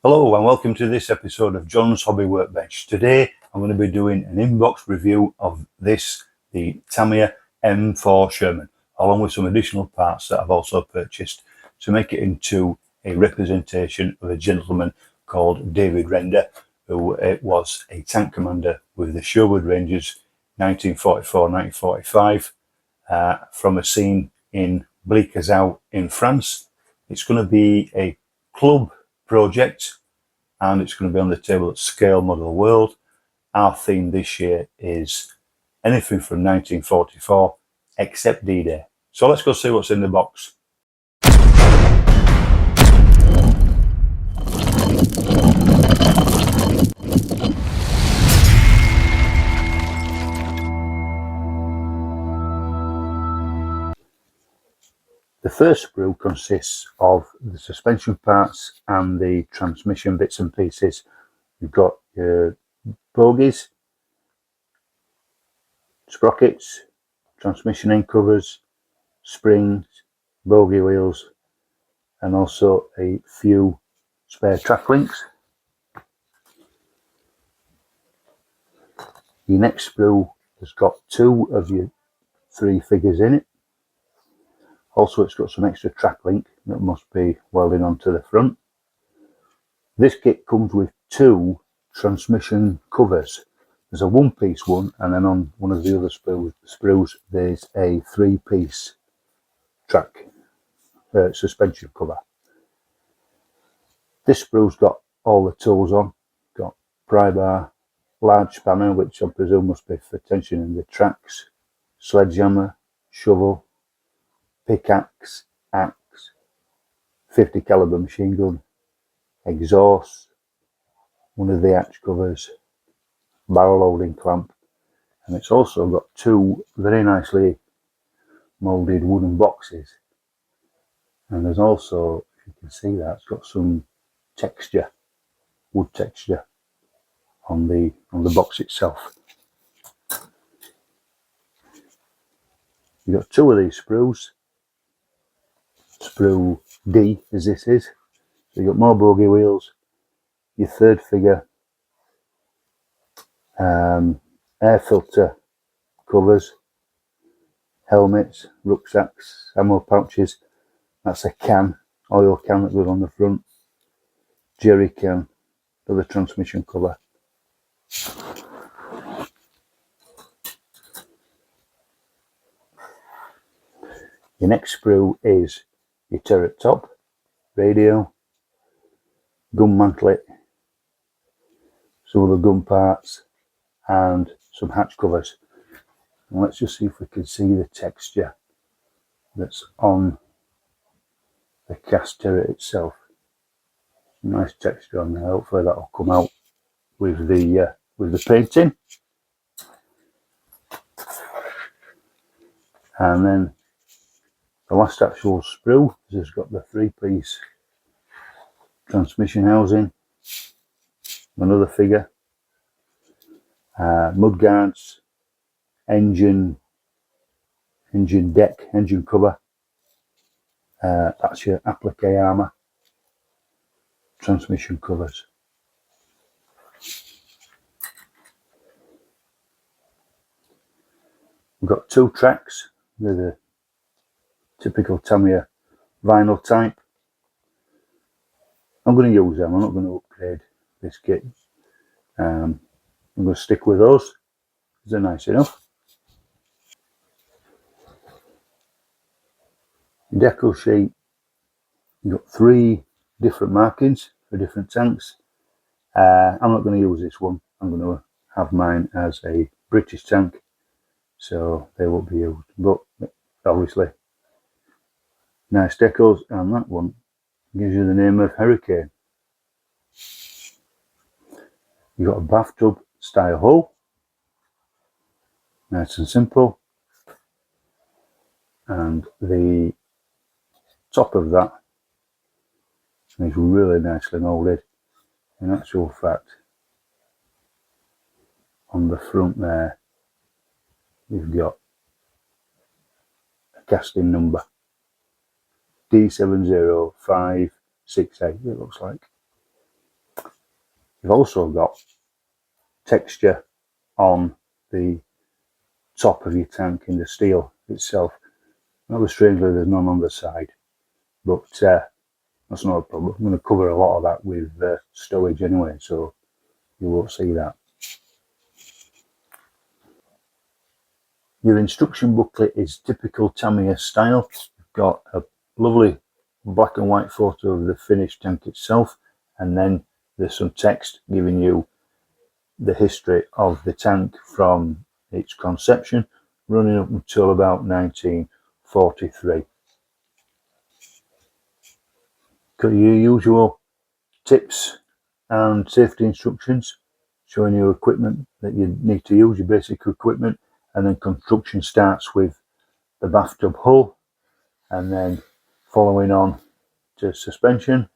Hello and welcome to this episode of John's Hobby Workbench. Today I'm going to be doing an inbox review of the Tamiya M4 Sherman, along with some additional parts that I've also purchased to make it into a representation of a gentleman called David Render, who was a tank commander with the Sherwood Rangers 1944-1945 from a scene in Bliquezau in France. It's going to be a club project and it's going to be on the table at Scale Model World. Our theme this year is anything from 1944 except D-Day. So let's go see what's in the box. The first sprue consists of the suspension parts and the transmission bits and pieces. You've got your bogies, sprockets, transmission end covers, springs, bogie wheels, and also a few spare track links. Your next sprue has got two of your three figures in it. Also, it's got some extra track link that must be welded onto the front. This kit comes with two transmission covers. There's a one-piece one, and then on one of the other sprues there's a three-piece track suspension cover. This sprue's got all the tools on. Got pry bar, large spanner, which I presume must be for tensioning the tracks, sledgehammer, shovel, pickaxe, axe, 50 caliber machine gun, exhaust, one of the hatch covers, barrel loading clamp, and it's also got two very nicely moulded wooden boxes. And there's also, if you can see that, it's got some texture, wood texture on the box itself. You've got two of these sprues, sprue D as this is. So you've got more bogie wheels, your third figure, air filter covers, helmets, rucksacks, ammo pouches. That's a can, oil can that goes on the front, jerry can, another transmission cover. Your next sprue is your turret top, radio, gun mantlet, some of the gun parts, and some hatch covers. And let's just see if we can see the texture that's on the cast turret itself. Nice texture on there. Hopefully that'll come out with the painting. And then the last actual sprue has got the three-piece transmission housing, another figure, mud guards, engine deck, engine cover. That's your applique armour, transmission covers. We've got two tracks. They're the typical Tamiya vinyl type. I'm going to use them. I'm not going to upgrade this kit. I'm going to stick with those. They're nice enough. The decal sheet, you've got three different markings for different tanks. I'm not going to use this one. I'm going to have mine as a British tank, so they won't be used. But obviously, nice decals, and that one gives you the name of Hurricane. You've got a bathtub style hull, nice and simple, and the top of that is really nicely moulded. In actual fact, on the front there, you've got a casting number, D70568, it looks like. You've also got texture on the top of your tank in the steel itself. Rather strangely, there's none on the side, but that's not a problem. I'm going to cover a lot of that with stowage anyway, so you won't see that. Your instruction booklet is typical Tamiya style. You've got a lovely black and white photo of the finished tank itself, and then there's some text giving you the history of the tank from its conception running up until about 1943. Got your usual tips and safety instructions showing you equipment that you need to use, your basic equipment, and then construction starts with the bathtub hull, and then following on to suspension,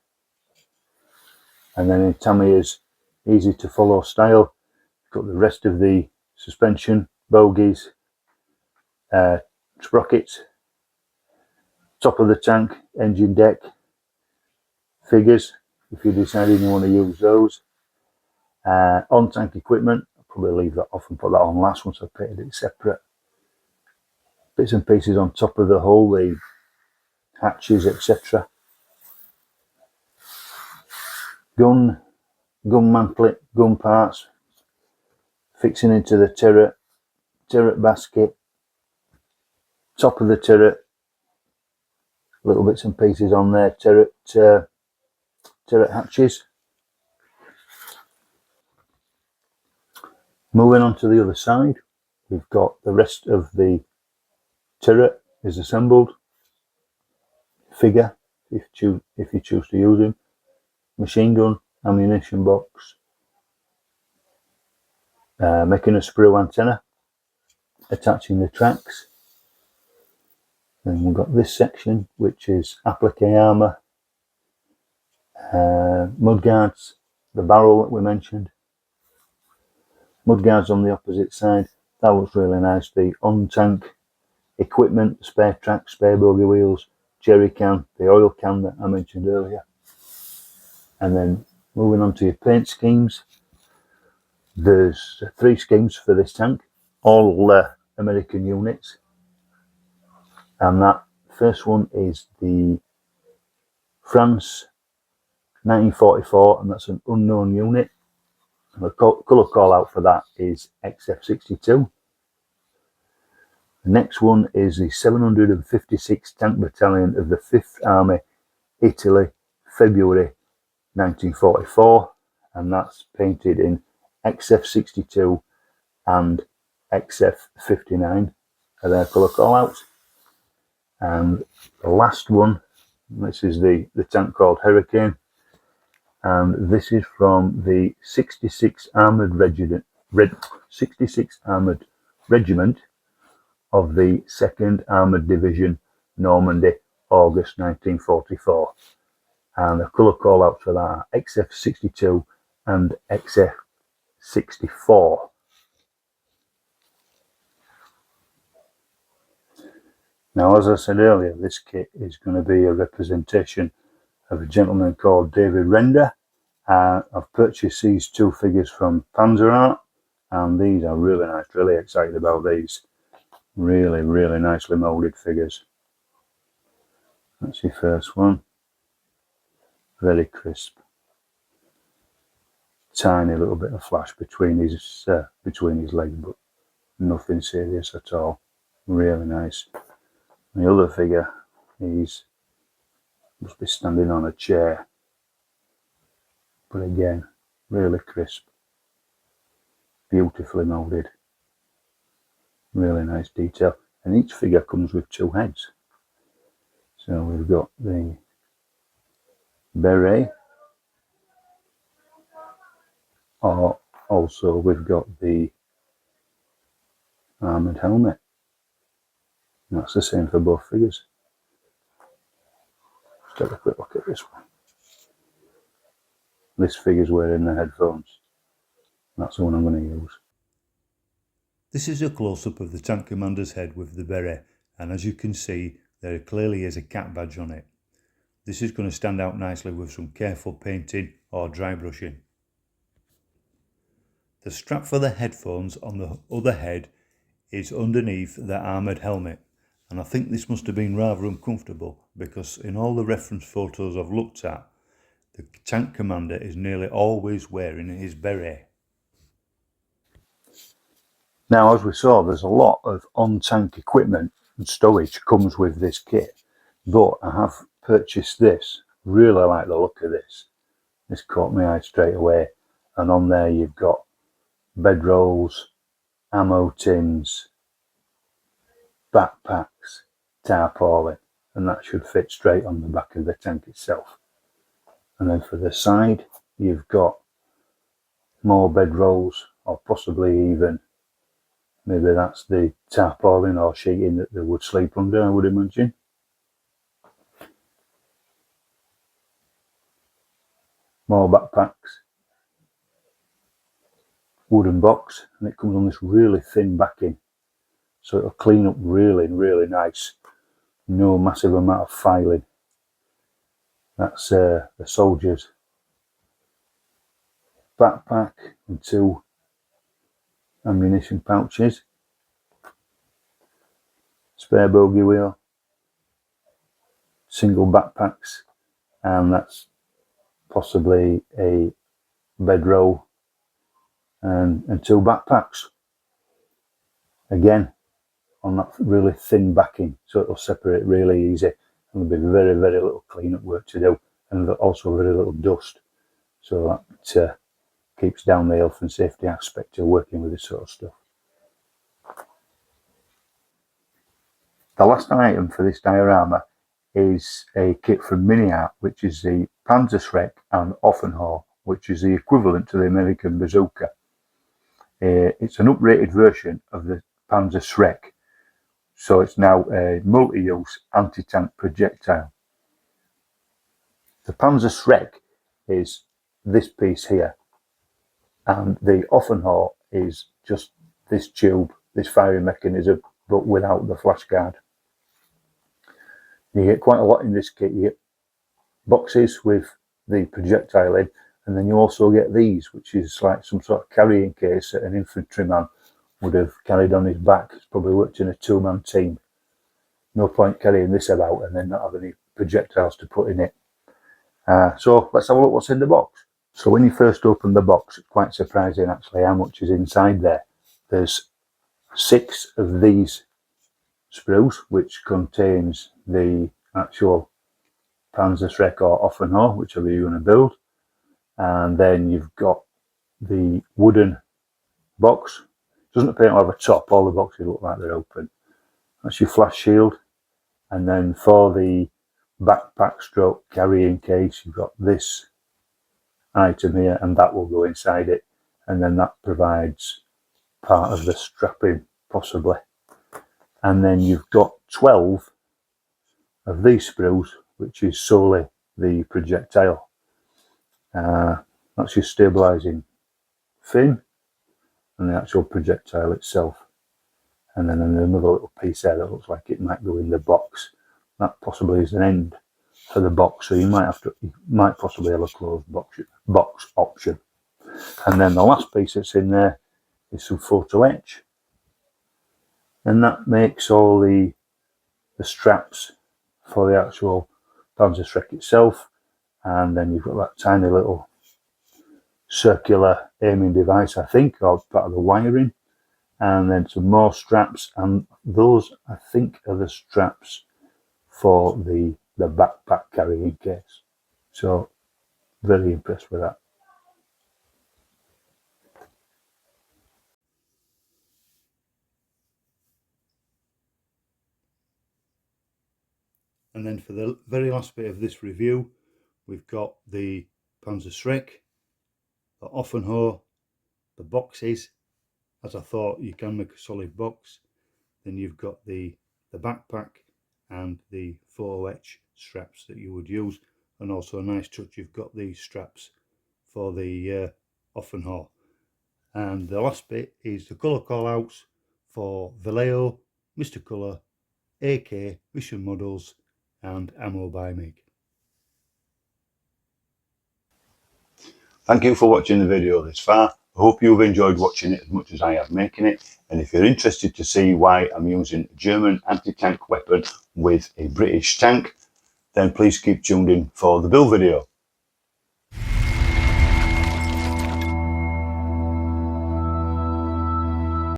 and then in Tamiya's easy to follow style, got the rest of the suspension, bogies, sprockets, top of the tank, engine deck, figures, if you decided you want to use those. On tank equipment, I'll probably leave that off and put that on last once I've painted it separate. Bits and pieces on top of the hull, the hatches, etc. Gun mantlet, gun parts, fixing into the turret basket, top of the turret, little bits and pieces on there, turret hatches. Moving on to the other side, we've got the rest of the turret is assembled, figure if you choose to use them, machine gun, ammunition box, making a sprue antenna, attaching the tracks. Then we've got this section which is applique armour, mudguards, the barrel that we mentioned, mudguards on the opposite side. That looks really nice. The on-tank equipment, spare tracks, spare bogie wheels, jerry can, the oil can that I mentioned earlier. And then moving on to your paint schemes, there's 3 schemes for this tank, all American units, and that first one is the France 1944, and that's an unknown unit. And the colour call out for that is XF62. The next one is the 756th Tank Battalion of the 5th Army, Italy, February 1944, and that's painted in XF62 and XF59 are their colour call outs. And the last one, this is the tank called Hurricane, and this is from the 66th Armoured Regiment, 66th Armoured Regiment of the 2nd Armoured Division, Normandy, August 1944. And the colour call out for that are XF62 and XF64. Now, as I said earlier, this kit is going to be a representation of a gentleman called David Render. I've purchased these 2 figures from Panzer Art, and these are really nice. Really excited about these. Really, really nicely moulded figures. That's your first one. Very crisp. Tiny little bit of flash between his legs, but nothing serious at all. Really nice. And the other figure, must be standing on a chair, but again, really crisp, beautifully moulded, really nice detail. And each figure comes with 2 heads. So we've got the beret, or also we've got the armoured helmet. And that's the same for both figures. Let's take a quick look at this one. This figure's wearing the headphones. That's the one I'm going to use. This is a close-up of the tank commander's head with the beret, and as you can see, there clearly is a cat badge on it. This is going to stand out nicely with some careful painting or dry brushing. The strap for the headphones on the other head is underneath the armoured helmet, and I think this must have been rather uncomfortable because in all the reference photos I've looked at, the tank commander is nearly always wearing his beret. Now, as we saw, there's a lot of on-tank equipment and storage comes with this kit, but I have purchased this. Really like the look of this. This caught my eye straight away, and on there you've got bedrolls, ammo tins, backpacks, tarpaulin, and that should fit straight on the back of the tank itself. And then for the side you've got more bedrolls, or possibly even maybe that's the tarpaulin or sheeting that they would sleep under, I would imagine. More backpacks, wooden box, and it comes on this really thin backing, so it'll clean up really nice. No massive amount of filing. That's the soldier's backpack and 2 ammunition pouches, spare bogey wheel, single backpacks, and that's possibly a bedroll and 2 backpacks. Again, on that really thin backing, so it'll separate really easy, and there'll be very little cleanup work to do, and also very little dust, so that keeps down the health and safety aspect of working with this sort of stuff. The last item for this diorama is a kit from Mini Art, which is the Panzerschreck and Offenhor, which is the equivalent to the American bazooka. It's an uprated version of the Panzerschreck, so it's now a multi-use anti-tank projectile. The Panzerschreck is this piece here, and the Offenhor is just this tube, this firing mechanism, but without the flash guard. You get quite a lot in this kit. You get boxes with the projectile in, and then you also get these, which is like some sort of carrying case that an infantryman would have carried on his back. It's probably worked in a 2-man team. No point carrying this about and then not have any projectiles to put in it. So let's have a look what's in the box. So when you first open the box, it's quite surprising actually how much is inside there. There's 6 of these sprues, which contains the actual Panzerschreck or Offenhor, whichever you're going to build. And then you've got the wooden box. It doesn't appear to have a top, all the boxes look like they're open. That's your flash shield. And then for the backpack stroke carrying case, you've got this item here, and that will go inside it, and then that provides part of the strapping possibly. And then you've got 12 of these sprues, which is solely the projectile. That's your stabilising fin and the actual projectile itself. And then another little piece there that looks like it might go in the box. That possibly is an end for the box, so you might possibly have a closed box option. And then the last piece that's in there is some photo etch, and that makes all the straps for the actual Panzerschreck itself. And then you've got that tiny little circular aiming device, I think, or part of the wiring, and then some more straps, and those I think are the straps for the backpack carrying case. So very impressed with that. And then for the very last bit of this review, we've got the Panzerschreck, the Offenhor, the boxes, as I thought you can make a solid box. Then you've got the backpack and the photo etch straps that you would use, and also a nice touch, you've got these straps for the Offenhor. And the last bit is the colour callouts for Vallejo, Mr. Colour, AK, Mission Models, and Ammo by Mig. Thank you for watching the video this far. I hope you've enjoyed watching it as much as I have making it, and if you're interested to see why I'm using a German anti-tank weapon with a British tank, then please keep tuned in for the build video.